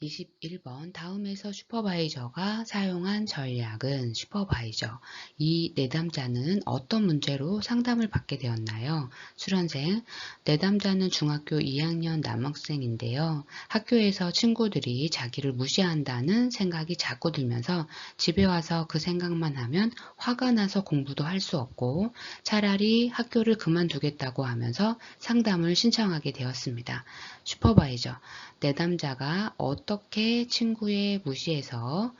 21번 다음에서 슈퍼바이저가 사용한 전략은 슈퍼바이저. 이 내담자는 어떤 문제로 상담을 받게 되었나요? 수련생, 내담자는 중학교 2학년 남학생인데요. 학교에서 친구들이 자기를 무시한다는 생각이 자꾸 들면서 집에 와서 그 생각만 하면 화가 나서 공부도 할 수 없고 차라리 학교를 그만두겠다고 하면서 상담을 신청하게 되었습니다. 슈퍼바이저, 내담자가 어떻게 친구의 무시에서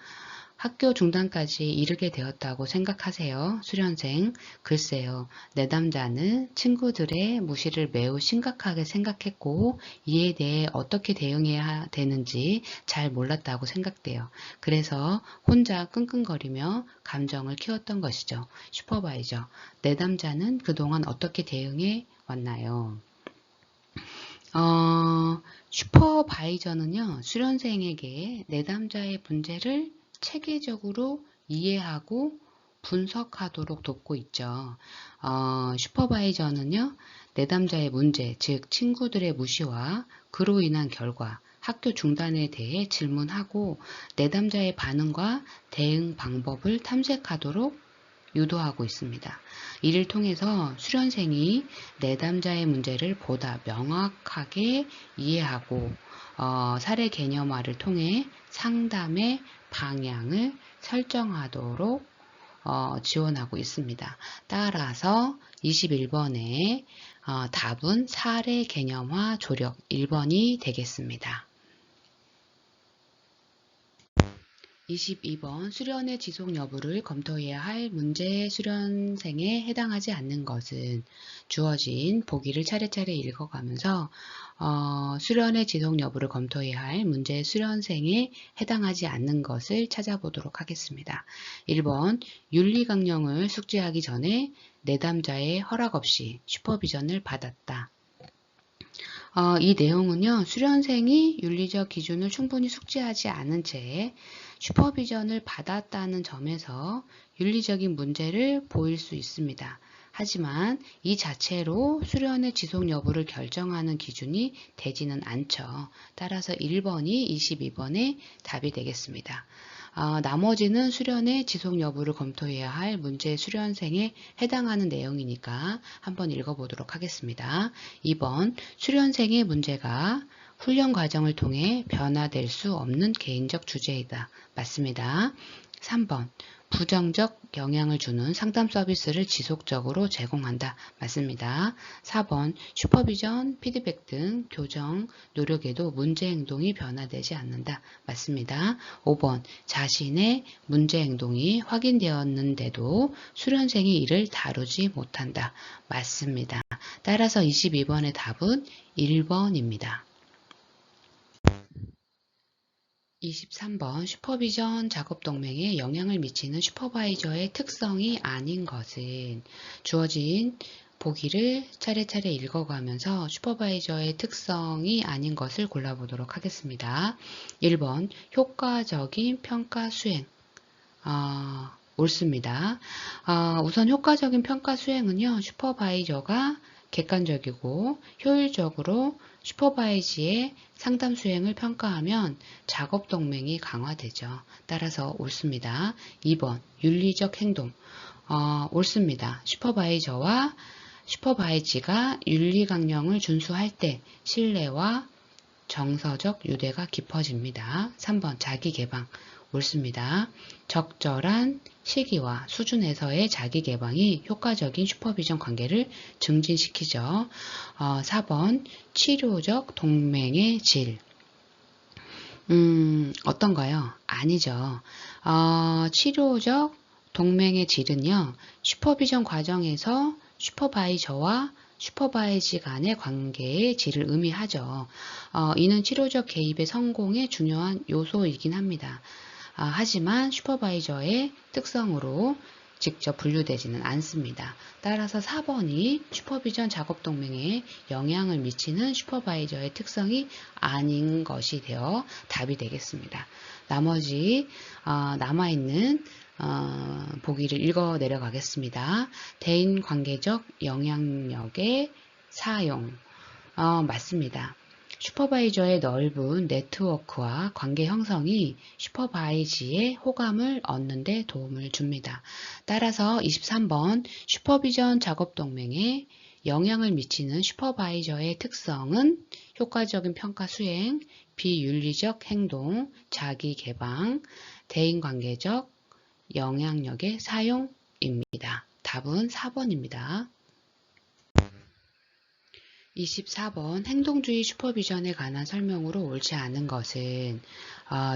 학교 중단까지 이르게 되었다고 생각하세요? 수련생, 글쎄요. 내담자는 친구들의 무시를 매우 심각하게 생각했고 이에 대해 어떻게 대응해야 되는지 잘 몰랐다고 생각돼요. 그래서 혼자 끙끙거리며 감정을 키웠던 것이죠. 슈퍼바이저, 내담자는 그동안 어떻게 대응해 왔나요? 슈퍼바이저는요, 수련생에게 내담자의 문제를 체계적으로 이해하고 분석하도록 돕고 있죠. 슈퍼바이저는요, 내담자의 문제, 즉 친구들의 무시와 그로 인한 결과, 학교 중단에 대해 질문하고 내담자의 반응과 대응 방법을 탐색하도록 유도하고 있습니다. 이를 통해서 수련생이 내담자의 문제를 보다 명확하게 이해하고 사례 개념화를 통해 상담의 방향을 설정하도록 지원하고 있습니다. 따라서 21번의 답은 사례 개념화 조력 1번이 되겠습니다. 22번 수련의 지속 여부를 검토해야 할 문제 수련생에 해당하지 않는 것은 주어진 보기를 차례차례 읽어가면서 수련의 지속 여부를 검토해야 할 문제 수련생에 해당하지 않는 것을 찾아보도록 하겠습니다. 1번 윤리강령을 숙지하기 전에 내담자의 허락 없이 슈퍼비전을 받았다. 이 내용은요, 수련생이 윤리적 기준을 충분히 숙지하지 않은 채 슈퍼비전을 받았다는 점에서 윤리적인 문제를 보일 수 있습니다. 하지만 이 자체로 수련의 지속 여부를 결정하는 기준이 되지는 않죠. 따라서 1번이 22번의 답이 되겠습니다. 나머지는 수련의 지속 여부를 검토해야 할 문제 수련생에 해당하는 내용이니까 한번 읽어보도록 하겠습니다. 2번 수련생의 문제가 훈련 과정을 통해 변화될 수 없는 개인적 주제이다. 맞습니다. 3번 부정적 영향을 주는 상담 서비스를 지속적으로 제공한다. 맞습니다. 4번 슈퍼비전, 피드백 등 교정 노력에도 문제 행동이 변화되지 않는다. 맞습니다. 5번 자신의 문제 행동이 확인되었는데도 수련생이 이를 다루지 못한다. 맞습니다. 따라서 22번의 답은 1번입니다. 23번 슈퍼비전 작업 동맹에 영향을 미치는 슈퍼바이저의 특성이 아닌 것은 주어진 보기를 차례차례 읽어가면서 슈퍼바이저의 특성이 아닌 것을 골라보도록 하겠습니다. 1번 효과적인 평가 수행 옳습니다. 우선 효과적인 평가 수행은요, 슈퍼바이저가 객관적이고 효율적으로 슈퍼바이지의 상담 수행을 평가하면 작업 동맹이 강화되죠. 따라서 옳습니다. 2번 윤리적 행동 옳습니다. 슈퍼바이저와 슈퍼바이지가 윤리 강령을 준수할 때 신뢰와 정서적 유대가 깊어집니다. 3번 자기 개방 옳습니다. 적절한 시기와 수준에서의 자기 개방이 효과적인 슈퍼비전 관계를 증진시키죠. 4번 치료적 동맹의 질 어떤가요? 아니죠. 치료적 동맹의 질은요. 슈퍼비전 과정에서 슈퍼바이저와 슈퍼바이지 간의 관계의 질을 의미하죠. 이는 치료적 개입의 성공의 중요한 요소이긴 합니다. 하지만 슈퍼바이저의 특성으로 직접 분류되지는 않습니다. 따라서 4번이 슈퍼비전 작업 동맹에 영향을 미치는 슈퍼바이저의 특성이 아닌 것이 되어 답이 되겠습니다. 나머지 남아있는 보기를 읽어 내려가겠습니다. 대인관계적 영향력의 사용 맞습니다. 슈퍼바이저의 넓은 네트워크와 관계 형성이 슈퍼바이지의 호감을 얻는 데 도움을 줍니다. 따라서 23번 슈퍼비전 작업동맹에 영향을 미치는 슈퍼바이저의 특성은 효과적인 평가 수행, 비윤리적 행동, 자기 개방, 대인관계적 영향력의 사용입니다. 답은 4번입니다. 24번 행동주의 슈퍼비전에 관한 설명으로 옳지 않은 것은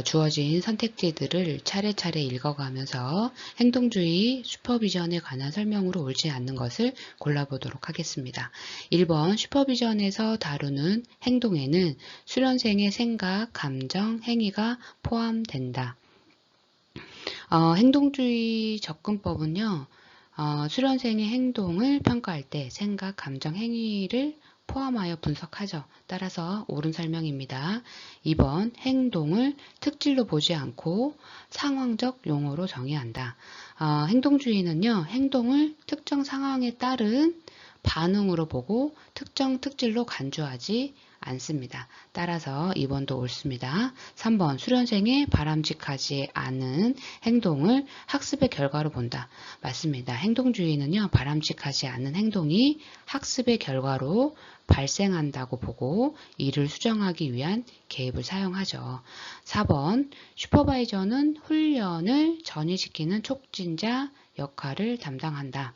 주어진 선택지들을 차례차례 읽어가면서 행동주의 슈퍼비전에 관한 설명으로 옳지 않는 것을 골라보도록 하겠습니다. 1번 슈퍼비전에서 다루는 행동에는 수련생의 생각, 감정, 행위가 포함된다. 행동주의 접근법은요. 수련생의 행동을 평가할 때 생각, 감정, 행위를 포함하여 분석하죠. 따라서 옳은 설명입니다. 2번 행동을 특질로 보지 않고 상황적 용어로 정의한다. 행동주의는요. 행동을 특정 상황에 따른 반응으로 보고 특정 특질로 간주하지 않습니다. 따라서 2번도 옳습니다. 3번 수련생의 바람직하지 않은 행동을 학습의 결과로 본다. 맞습니다. 행동주의는요. 바람직하지 않은 행동이 학습의 결과로 발생한다고 보고 이를 수정하기 위한 개입을 사용하죠. 4번 슈퍼바이저는 훈련을 전이시키는 촉진자 역할을 담당한다.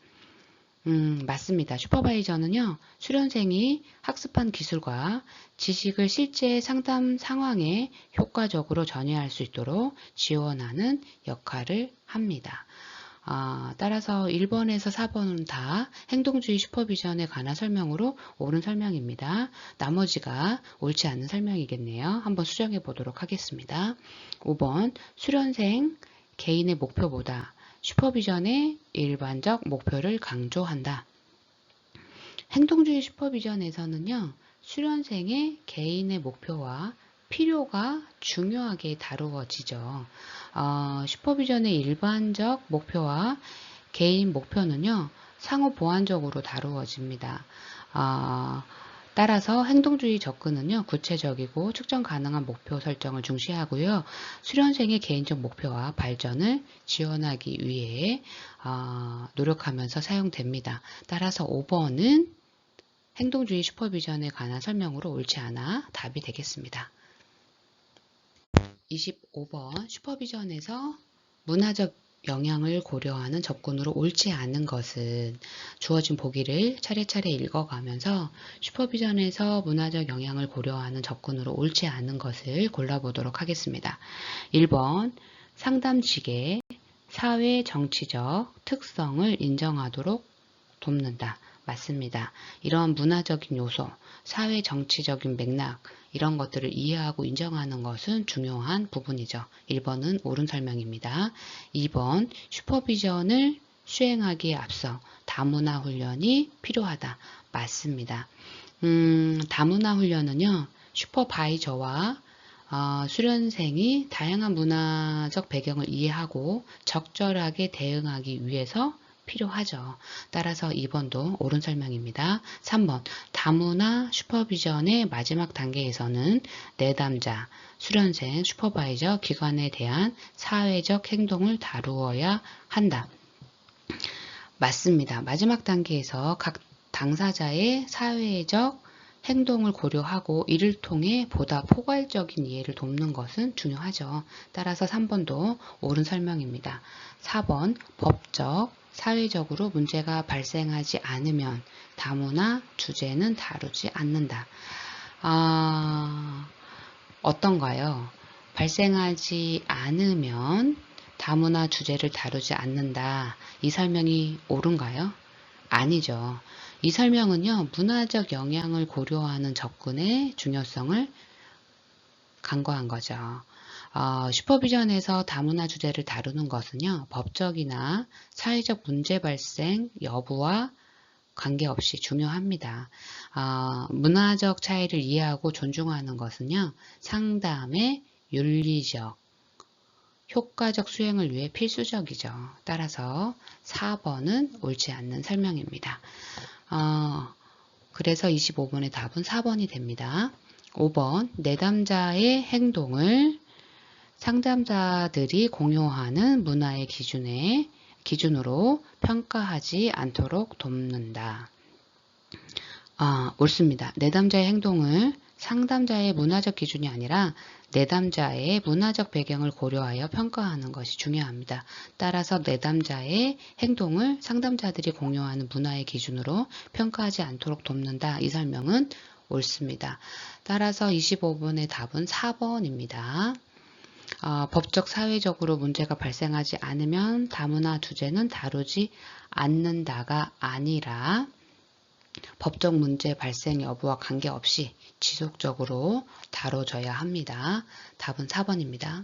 맞습니다. 슈퍼바이저는요, 수련생이 학습한 기술과 지식을 실제 상담 상황에 효과적으로 전이할 수 있도록 지원하는 역할을 합니다. 따라서 1번에서 4번은 다 행동주의 슈퍼비전에 관한 설명으로 옳은 설명입니다. 나머지가 옳지 않은 설명이겠네요. 한번 수정해 보도록 하겠습니다. 5번 수련생 개인의 목표보다 슈퍼비전의 일반적 목표를 강조한다. 행동주의 슈퍼비전에서는요, 수련생의 개인의 목표와 필요가 중요하게 다루어지죠. 슈퍼비전의 일반적 목표와 개인 목표는요, 상호 보완적으로 다루어집니다. 따라서 행동주의 접근은요, 구체적이고 측정 가능한 목표 설정을 중시하고요. 수련생의 개인적 목표와 발전을 지원하기 위해 노력하면서 사용됩니다. 따라서 5번은 행동주의 슈퍼비전에 관한 설명으로 옳지 않아 답이 되겠습니다. 25번 슈퍼비전에서 문화적 영향을 고려하는 접근으로 옳지 않은 것은 주어진 보기를 차례차례 읽어가면서 슈퍼비전에서 문화적 영향을 고려하는 접근으로 옳지 않은 것을 골라보도록 하겠습니다. 1번 상담직의 사회 정치적 특성을 인정하도록 돕는다. 맞습니다. 이런 문화적인 요소, 사회 정치적인 맥락 이런 것들을 이해하고 인정하는 것은 중요한 부분이죠. 1번은 옳은 설명입니다. 2번 슈퍼비전을 수행하기에 앞서 다문화 훈련이 필요하다. 맞습니다. 다문화 훈련은요. 슈퍼바이저와 수련생이 다양한 문화적 배경을 이해하고 적절하게 대응하기 위해서 필요하죠. 따라서 2번도 옳은 설명입니다. 3번 다문화 슈퍼비전의 마지막 단계에서는 내담자, 수련생, 슈퍼바이저, 기관에 대한 사회적 행동을 다루어야 한다. 맞습니다. 마지막 단계에서 각 당사자의 사회적 행동을 고려하고 이를 통해 보다 포괄적인 이해를 돕는 것은 중요하죠. 따라서 3번도 옳은 설명입니다. 4번 법적, 사회적으로 문제가 발생하지 않으면 다문화 주제는 다루지 않는다. 어떤가요? 발생하지 않으면 다문화 주제를 다루지 않는다. 이 설명이 옳은가요? 아니죠. 이 설명은요, 문화적 영향을 고려하는 접근의 중요성을 간과한 거죠. 슈퍼비전에서 다문화 주제를 다루는 것은요, 법적이나 사회적 문제 발생 여부와 관계없이 중요합니다. 문화적 차이를 이해하고 존중하는 것은요, 상담의 윤리적, 효과적 수행을 위해 필수적이죠. 따라서 4번은 옳지 않는 설명입니다. 그래서 25번의 답은 4번이 됩니다. 5번 내담자의 행동을 상담자들이 공유하는 문화의 기준으로 평가하지 않도록 돕는다. 옳습니다. 내담자의 행동을 상담자의 문화적 기준이 아니라 내담자의 문화적 배경을 고려하여 평가하는 것이 중요합니다. 따라서 내담자의 행동을 상담자들이 공유하는 문화의 기준으로 평가하지 않도록 돕는다. 이 설명은 옳습니다. 따라서 25번의 답은 4번입니다. 법적 사회적으로 문제가 발생하지 않으면 다문화 주제는 다루지 않는다가 아니라 법적 문제 발생 여부와 관계없이 지속적으로 다뤄져야 합니다. 답은 4번입니다.